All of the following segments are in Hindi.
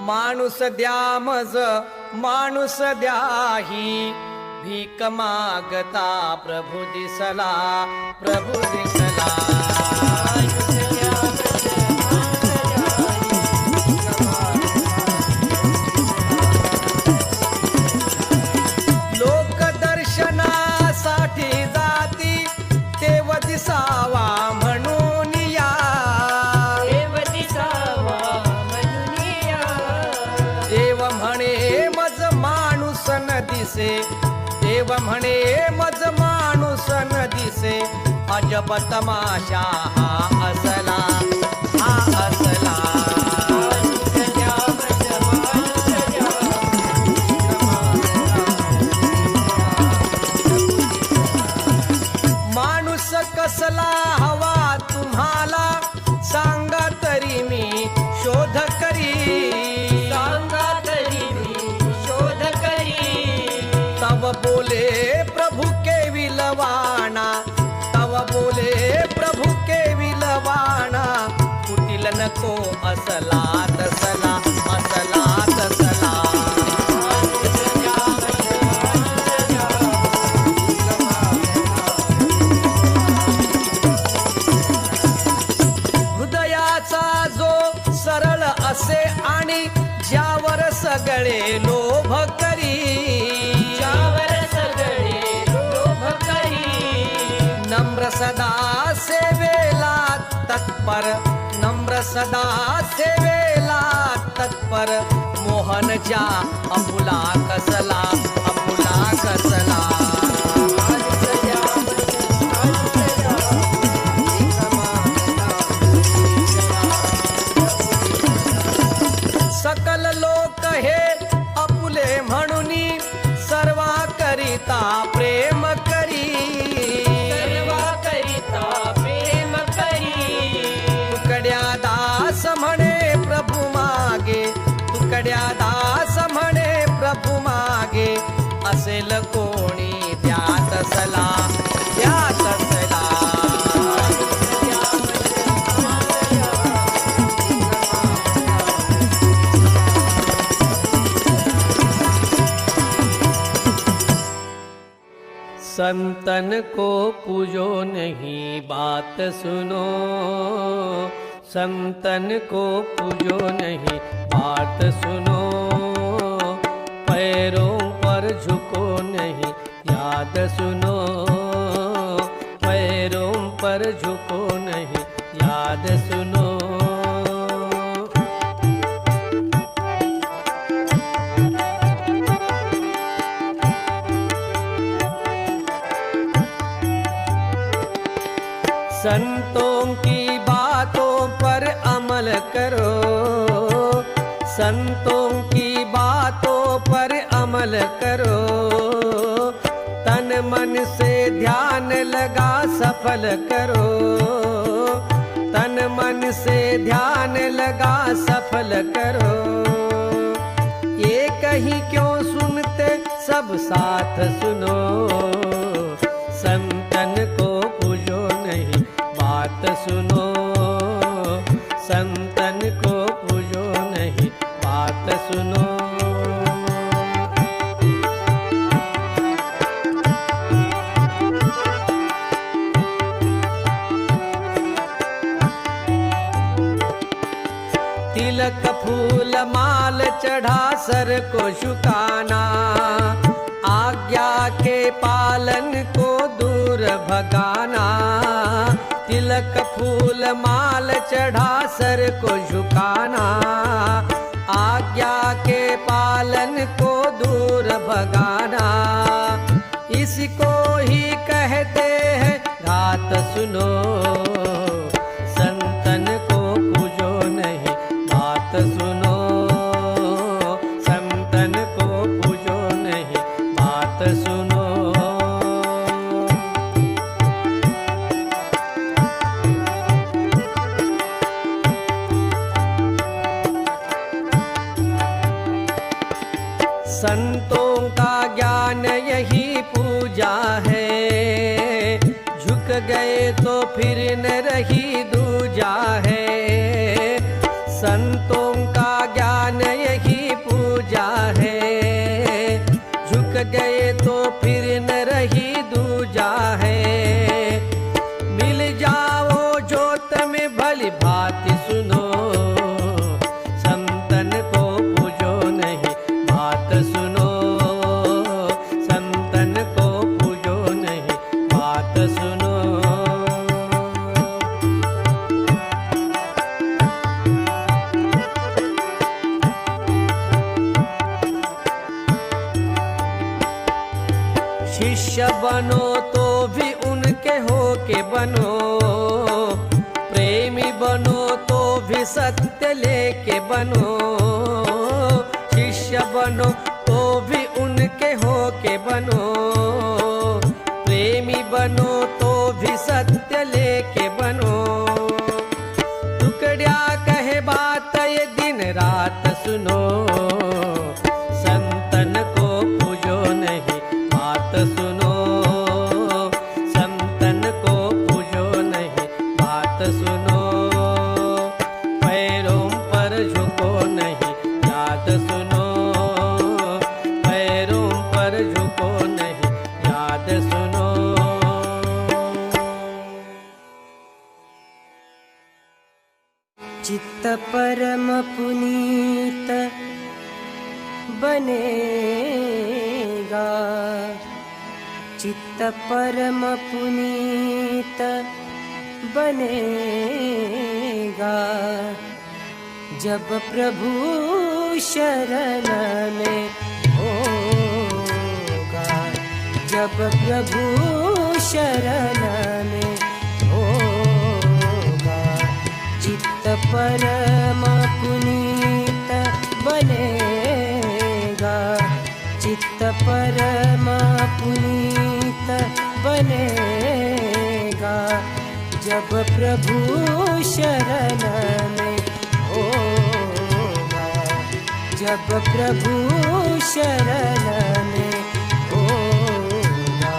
माणूस द्या मज माणूस द्याही, भीक मागता प्रभु दिसला, प्रभु दिसला. लोक दर्शनासाठी जाती, देव दिसावा म्हणून या, देव दिसावा म्हणून या. देव म्हणे मज माणूस न दिसे, देव म्हणे मज माणूस न दिसे, अजब तमाशा हा असला, हा असला. माणूस कसला हवा तुम्हाला, सांगा तरी मी शोध करी, सांगा तरी मी शोध करी. तव बोले प्रभु के विलवाणा, तव बोले प्रभु के विलवाणा, कुटिल नको असला तसला, असला तसला. हृदयाचा जो सरळ असे आणि ज्यावर सगळे लोभ करी, ज्यावर सगळे लोभ करी. नम्र सदा सेवेला तत्पर, नम्र सदा सेवेला तत्पर, मोहन ज्या अपुला कसला, अपुला कसला. सकल लोक हे अपुले म्हणूनी, सर्वा करिता प्रेम करी, सर्वा करिता प्रेम करी. तुकड्या दास म्हणे प्रभु मागे, तुकड्या दास म्हणे प्रभु मागे, असेल कोणी द्यात सला, द्यात सला. संतन को पूजो नहीं बात सुनो, संतन को पूजो नहीं बात सुनो, पैरों पर झुको नहीं याद सुनो, पैरों पर झुको नहीं याद सुनो. संतों की बातों पर अमल करो, संतों की बातों पर अमल करो, तन मन से ध्यान लगा सफल करो, तन मन से ध्यान लगा सफल करो. ये कहीं क्यों सुनते सब साथ सुनो, संतन को पूजो नहीं बात सुनो, संतन को पूजो नहीं बात सुनो. तिलक फूल माल चढ़ा सर को झुकाना, आज्ञा के पालन को दूर भगाना. तिलक फूल माल चढ़ा सर को झुकाना, आज्ञा के पालन को दूर भगाना. इसको ही कहते हैं घात सुनो, संतन को पूजो नहीं बात सुनो, संतन को पूजो नहीं बात सुनो. संतों का ज्ञान यही पूजा है, झुक गए तो फिर न रही दूजा है. संतों का ज्ञान यही गए तो फिर न रही दूजा है। मिल जाओ जोत में भली भांति सुनो, संतन को पूजो नहीं बात सुनो, संतन को पूजो नहीं बात सुनो। शिष्य बनो तो भी उनके हो के बनो, प्रेमी बनो तो भी सत्य लेके बनो। शिष्य बनो तो भी उनके हो के बनो, प्रेमी बनो तो भी सत्य लेके बनो। टुकड़िया कहे बात ये दिन रात सुनो, संतन को पूजो नहीं बात सुनो, संतन को पूजो नहीं बात सुनो। पैरों पर झुको नहीं याद सुनो, पैरों पर झुको नहीं याद सुनो। चित्त परम पुनीत बनेगा, चित्त परम पुनीत बनेगा, जब प्रभु शरण में होगा, जब प्रभु शरण में होगा। चित्त परम पुनीत बनेगा, चित्त परम पुनीत बनेगा, जब प्रभु शरण में होगा, जब प्रभु शरण में होगा।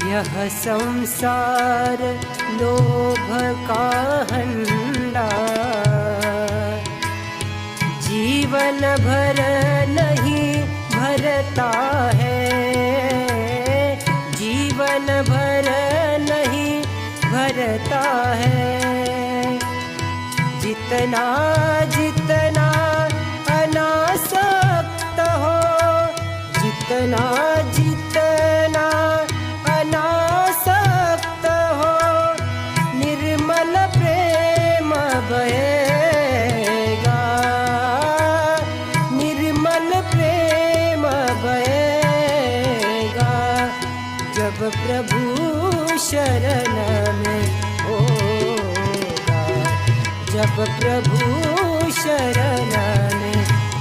यह संसार लोभ का हंडा, जीवन भर नहीं भरता है, जीवन भर नहीं भरता है। जितना जितना अनासक्त हो, जितना जितना अनासक्त हो, निर्मल प्रेम बहेगा, निर्मल प्रेम बहेगा, जब प्रभु शरण में होगा, जब प्रभु शरण में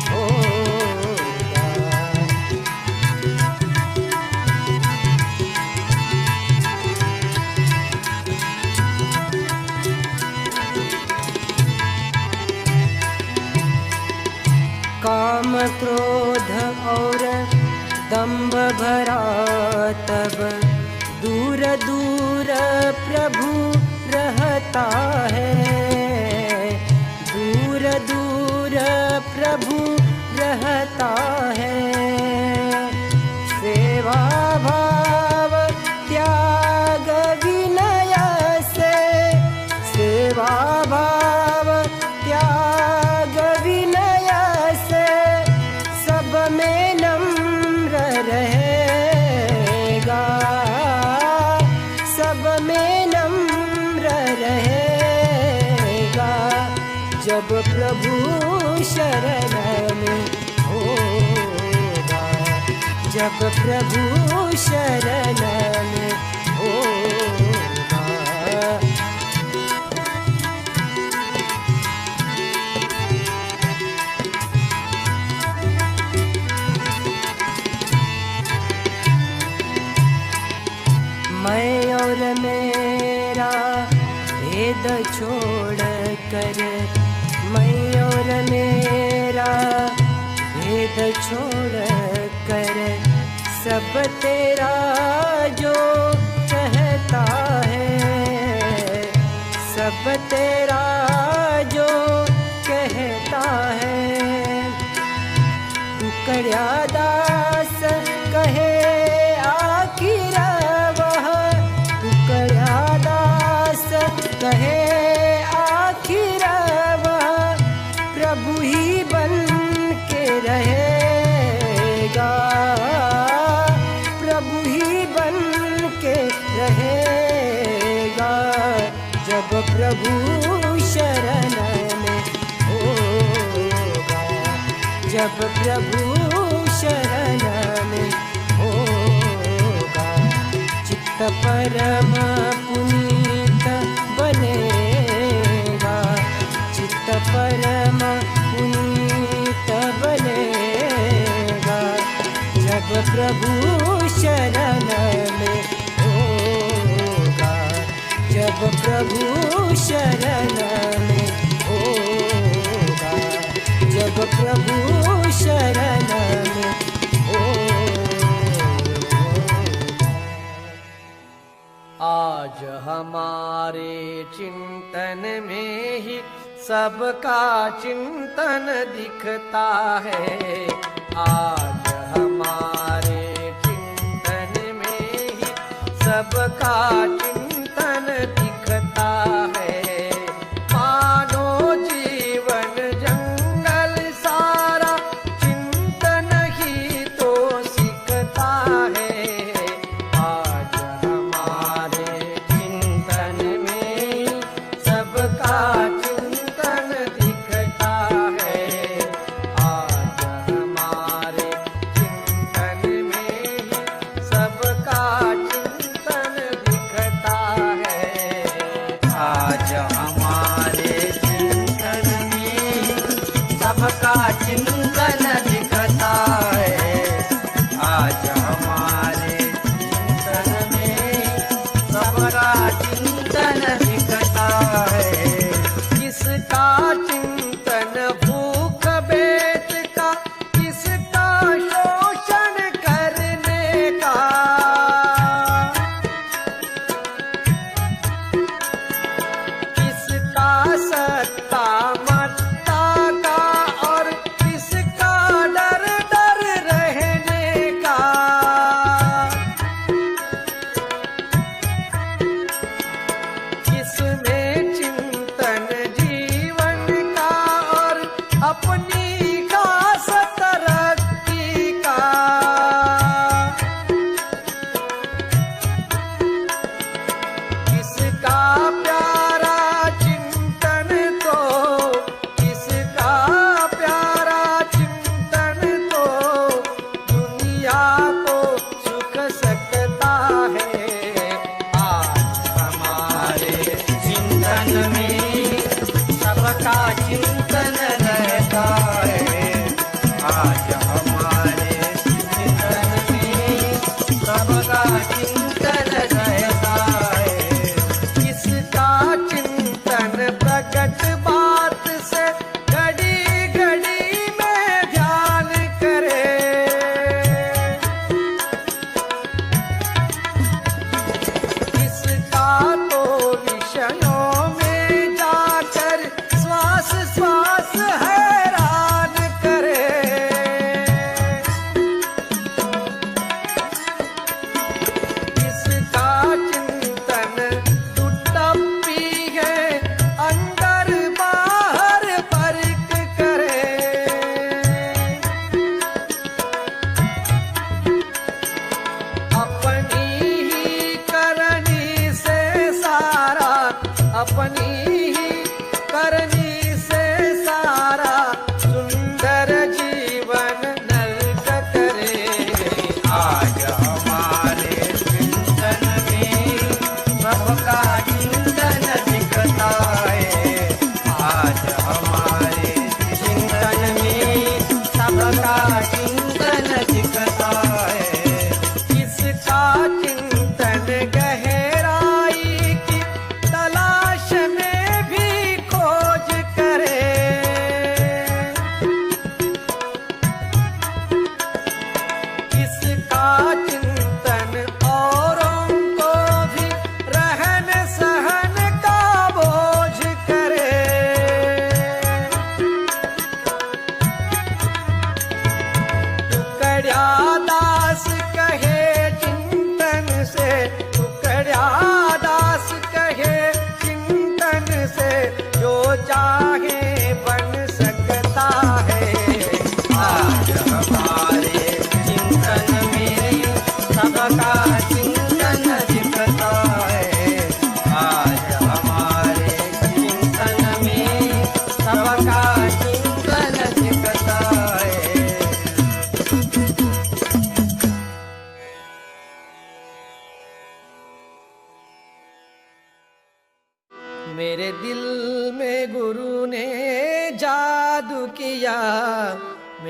होगा। काम क्रोध और दंभ भरा तब दूर दूर प्रभु रहता है, दूर दूर प्रभु रहता है। सेवा भाव त्याग विनय से, सेवा भाव त्याग विनय से, सब में नम्र रहेगा, सब में नम्र रहेगा, जब प्रभु शरण में होगा, जब प्रभु शरण में होगा। मैं और मेरा भेद छोड़ कर, मैं और मेरा भेद छोड़ कर, सब तेरा जो कुकड़िया दास कहे आखिर वह, कुकड़िया दास कहे आखिर वह प्रभु ही बन के रहेगा, प्रभु ही बन के रहेगा। जब प्रभु शरण में होगा, जब प्रभु शरण में होगा, चित्त परम पुनीत बनेगा, चित्त परम पुनीत बनेगा। जब प्रभु शरण में होगा, जब प्रभु शरण में होगा, जब प्रभु शरण में होगा। आज हमारे चिंतन में ही सबका चिंतन दिखता है, आज हमारे चिंतन में ही सबका चिंतन दिखता है। मानो जीवन जंगल सारा चिंतन ही तो सीखता है, आज हमारे चिंतन में सबका चिंतन दिखता है, आज हमारे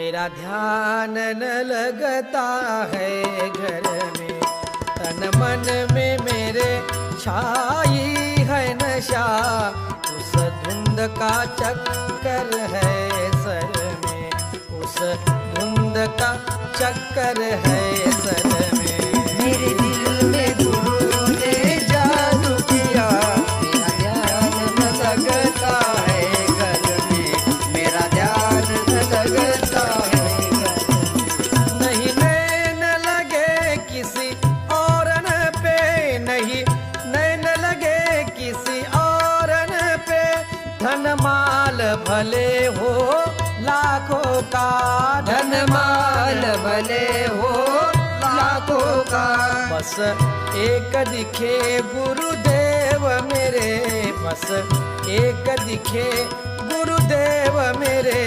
मेरा ध्यान न लगता है घर में, तन मन में मेरे छाई है नशा, उस धुंध का चक्कर है सर में, उस धुंध का चक्कर है सर में। मेरे दिल में गुरु ने जादू किया, मेरा ध्यान न लगता है घर में, मेरा ध्यान न लगता है घर में। नहीं नैन लगे किसी और न पे, नहीं नैन लगे किसी और न पे, धन माल भले हो लाखों का, धन माल भले हो लाखों का, बस एक दिखे गुरुदेव मेरे, बस एक दिखे गुरुदेव मेरे,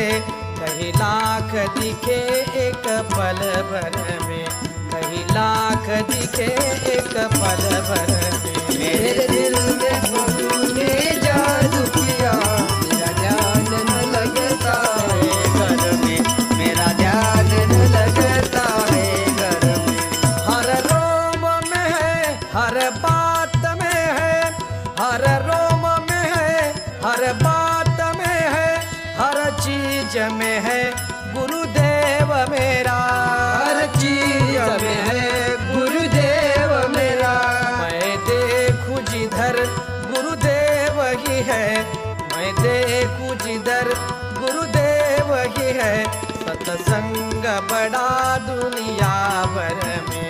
कहीं लाख दिखे एक पल भर में, कहीं लाख दिखे एक पल भर में। मेरे दिल में गुरु ने जादू किया, मेरा ध्यान न लगता है घर में, मेरा ध्यान न लगता है घर में। हर रोम में है, हर बात में है, हर रोम में है, हर बात में है, हर चीज में है गुरुदेव मेरा, हर चीज में है गुरुदेव मेरा। मैं देखूं जिधर गुरुदेव ही है, मैं देखूं जिधर गुरुदेव ही है, सत्संग बड़ा दुनिया भर में,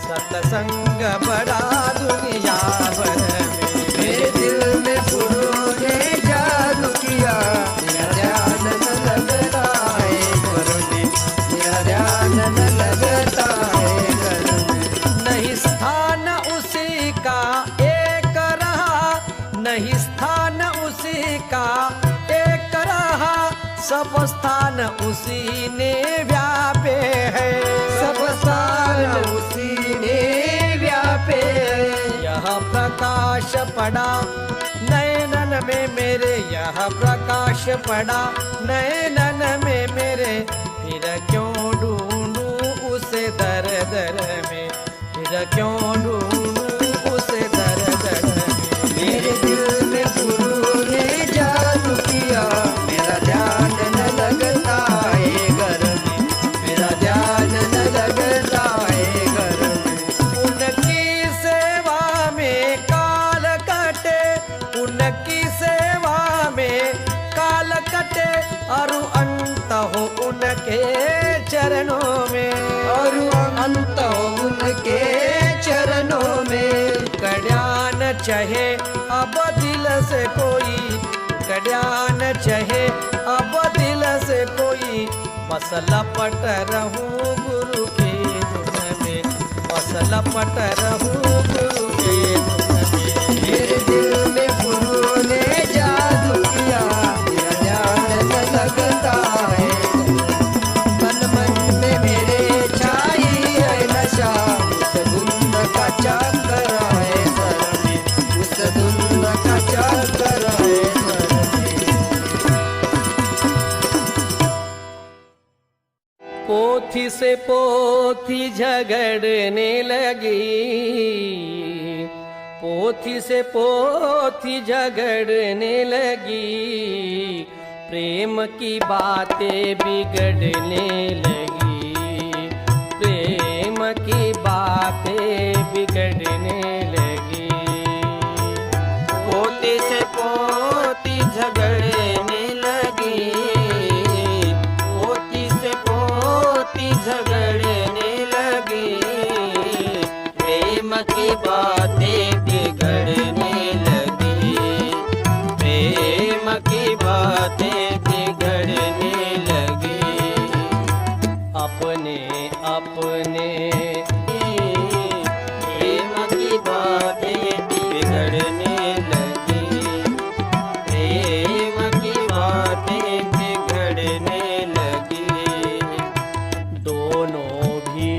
सत्संग बड़ा दुनिया भर में। मेरे दिल में गुरु ने जादू किया, मेरा ध्यान न लगता है घर में, मेरा ध्यान न लगता है घर में। नहीं स्थान उसी का एक रहा, नहीं स्थान उसी का एक रहा, सब स्थान उसी ने व्यापे है, सब स्थान उसी ने व्यापे है। यह प्रकाश पड़ा नैनन में मेरे, यह प्रकाश पड़ा नैनन में मेरे, फिर क्यों ढूंढूं उसे दर दर में, फिर क्यों ढूंढूं उसे दर दर में। मेरे दिल में गुरु ने जादू किया, मेरा ध्यान न लगता है घर में, मेरा ध्यान न लगता है घर में। उनकी सेवा में काल कटे, उनकी सेवा में काल कटे, और अंत हो उनके चरणों में, और अंत उनके चरणों में। कल्याण चाहे अब दिल से कोई, कल्याण चाहे अब दिल से कोई, बस लपट रहूं गुरु के धुन में, बस लपट रहूं गुरु के धुन में। मेरे दिल में गुरु ने जादू किया, मेरा ध्यान न लगता है, तन मन में मेरे छाई है नशा, उस धुंध का चक्कर है सर में, उस धुंध का चक्कर है सर में। पोथी से पोथी झगड़ने लगी, पोथी से पोथी झगड़ने लगी, प्रेम की बातें बिगड़ने लगी, प्रेम की बातें बिगड़ने लगी। पोती से पोती झगड़ने लगी, पोती से पोती झगड़ने लगी, प्रेम की बातें बिगड़ने लगी, प्रेम की बातें बिगड़ने लगी। अपने अपने प्रेम की बातें बिगड़ने लगी, प्रेम की बातें बिगड़ने लगी। दोनों भी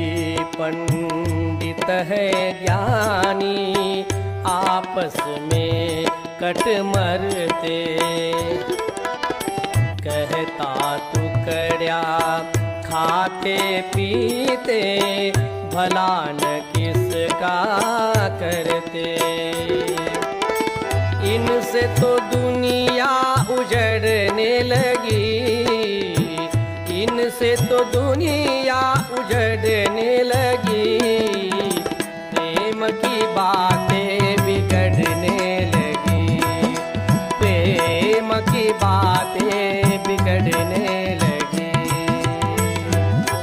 पंडित है ज्ञानी, आपस में कट मरते, कहता तू कड़या खाते पीते भला न किसका करते। इनसे तो दुनिया उजड़ने लगी, इनसे तो दुनिया उजड़ने लगी। प्रेम की बातें बिगड़ने लगी, प्रेम की बातें बिगड़ने लगी।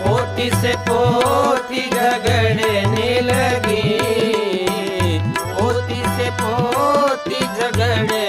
पोती से पोती झगड़ने लगी, पोती से पोती झगड़ने